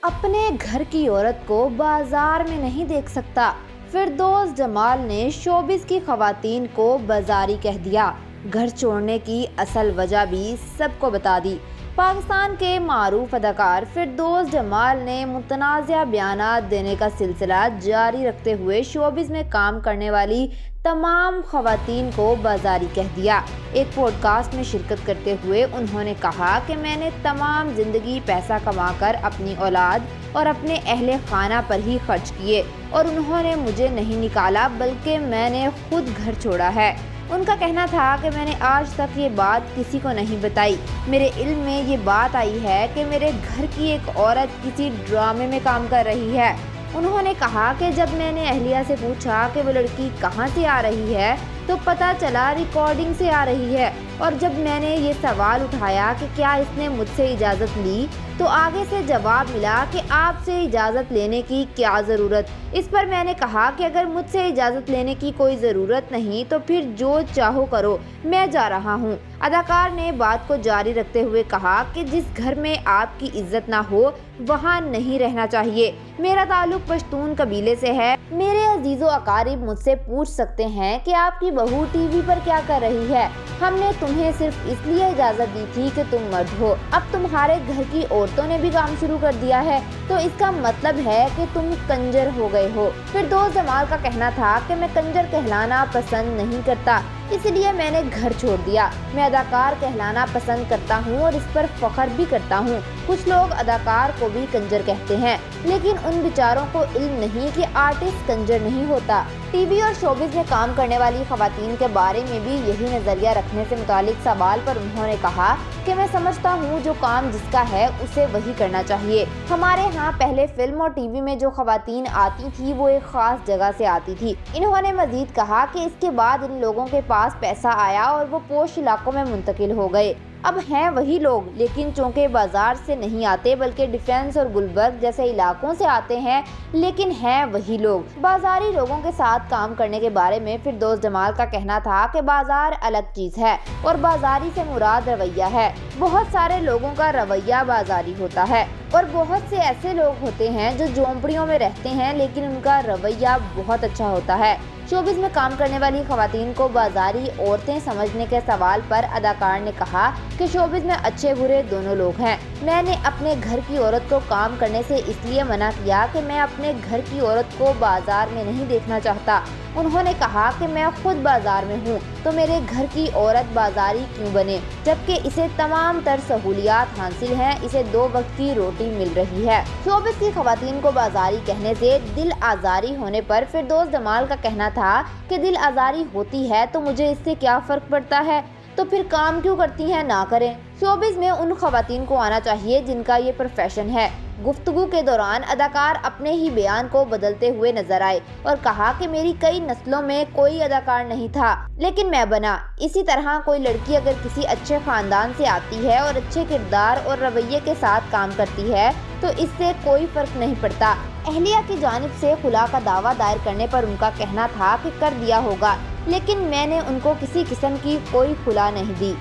اپنے گھر کی عورت کو بازار میں نہیں دیکھ سکتا۔ فردوس جمال نے شوبز کی خواتین کو بازاری کہہ دیا۔ گھر چھوڑنے کی اصل وجہ بھی سب کو بتا دی۔ پاکستان کے معروف اداکار فردوس جمال نے متنازع بیانات دینے کا سلسلہ جاری رکھتے ہوئے شوبز میں کام کرنے والی تمام خواتین کو بازاری کہہ دیا۔ ایک پوڈ کاسٹ میں شرکت کرتے ہوئے انہوں نے کہا کہ میں نے تمام زندگی پیسہ کما کر اپنی اولاد اور اپنے اہل خانہ پر ہی خرچ کیے اور انہوں نے مجھے نہیں نکالا بلکہ میں نے خود گھر چھوڑا ہے۔ ان کا کہنا تھا کہ میں نے آج تک یہ بات کسی کو نہیں بتائی۔ میرے علم میں یہ بات آئی ہے کہ میرے گھر کی ایک عورت کسی ڈرامے میں کام کر رہی ہے۔ انہوں نے کہا کہ جب میں نے اہلیہ سے پوچھا کہ وہ لڑکی کہاں سے آ رہی ہے تو پتہ چلا ریکارڈنگ سے آ رہی ہے، اور جب میں نے یہ سوال اٹھایا کہ کیا اس نے مجھ سے اجازت لی تو آگے سے جواب ملا کہ آپ سے اجازت لینے کی کیا ضرورت۔ اس پر میں نے کہا کہ اگر مجھ سے اجازت لینے کی کوئی ضرورت نہیں تو پھر جو چاہو کرو، میں جا رہا ہوں۔ اداکار نے بات کو جاری رکھتے ہوئے کہا کہ جس گھر میں آپ کی عزت نہ ہو وہاں نہیں رہنا چاہیے۔ میرا تعلق پشتون قبیلے سے ہے۔ میرے عزیز و اقارب مجھ سے پوچھ سکتے ہیں کہ آپ کی بہو ٹی وی پر کیا کر رہی ہے۔ ہم نے تمہیں صرف اس لیے اجازت دی تھی کہ تم مرد ہو، اب تمہارے گھر کی عورتوں نے بھی کام شروع کر دیا ہے تو اس کا مطلب ہے کہ تم کنجر ہو گئے ہو۔ فردوس جمال کا کہنا تھا کہ میں کنجر کہلانا پسند نہیں کرتا، اس لیے میں نے گھر چھوڑ دیا۔ میں اداکار کہلانا پسند کرتا ہوں اور اس پر فخر بھی کرتا ہوں۔ کچھ لوگ اداکار کو بھی کنجر کہتے ہیں، لیکن ان بیچاروں کو علم نہیں کہ آرٹسٹ کنجر نہیں ہوتا۔ ٹی وی اور شوبز میں کام کرنے والی خواتین کے بارے میں بھی یہی نظریہ رکھنے سے متعلق سوال پر انہوں نے کہا کہ میں سمجھتا ہوں جو کام جس کا ہے اسے وہی کرنا چاہیے۔ ہمارے ہاں پہلے فلم اور ٹی وی میں جو خواتین آتی تھی وہ ایک خاص جگہ سے آتی تھی۔ انہوں نے مزید کہا کہ اس کے بعد ان لوگوں کے پاس پیسہ آیا اور وہ پوش علاقوں میں منتقل ہو گئے۔ اب ہیں وہی لوگ، لیکن چونکہ بازار سے نہیں آتے بلکہ ڈیفنس اور گلبرگ جیسے علاقوں سے آتے ہیں، لیکن ہیں وہی لوگ۔ بازاری لوگوں کے ساتھ کام کرنے کے بارے میں فردوس جمال کا کہنا تھا کہ بازار الگ چیز ہے اور بازاری سے مراد رویہ ہے۔ بہت سارے لوگوں کا رویہ بازاری ہوتا ہے اور بہت سے ایسے لوگ ہوتے ہیں جو جھونپڑیوں میں رہتے ہیں لیکن ان کا رویہ بہت اچھا ہوتا ہے۔ شوبز میں کام کرنے والی خواتین کو بازاری عورتیں سمجھنے کے سوال پر اداکار نے کہا کہ شوبز میں اچھے برے دونوں لوگ ہیں۔ میں نے اپنے گھر کی عورت کو کام کرنے سے اس لیے منع کیا کہ میں اپنے گھر کی عورت کو بازار میں نہیں دیکھنا چاہتا۔ انہوں نے کہا کہ میں خود بازار میں ہوں تو میرے گھر کی عورت بازاری کیوں بنے، جبکہ اسے تمام تر سہولیات حاصل ہیں، اسے 2 وقت کی روٹی مل رہی ہے۔ شوبز کی خواتین کو بازاری کہنے سے دل آزاری ہونے پر فردوس جمال کا کہنا تھا کہ دل آزاری ہوتی ہے تو مجھے اس سے کیا فرق پڑتا ہے، تو پھر کام کیوں کرتی ہیں، نہ کریں۔ شوبز میں ان خواتین کو آنا چاہیے جن کا یہ پروفیشن ہے۔ گفتگو کے دوران اداکار اپنے ہی بیان کو بدلتے ہوئے نظر آئے اور کہا کہ میری کئی نسلوں میں کوئی اداکار نہیں تھا لیکن میں بنا۔ اسی طرح کوئی لڑکی اگر کسی اچھے خاندان سے آتی ہے اور اچھے کردار اور رویے کے ساتھ کام کرتی ہے تو اس سے کوئی فرق نہیں پڑتا۔ اہلیہ کی جانب سے خلا کا دعویٰ دائر کرنے پر ان کا کہنا تھا کہ کر دیا ہوگا، لیکن میں نے ان کو کسی قسم کی کوئی خلا نہیں دی۔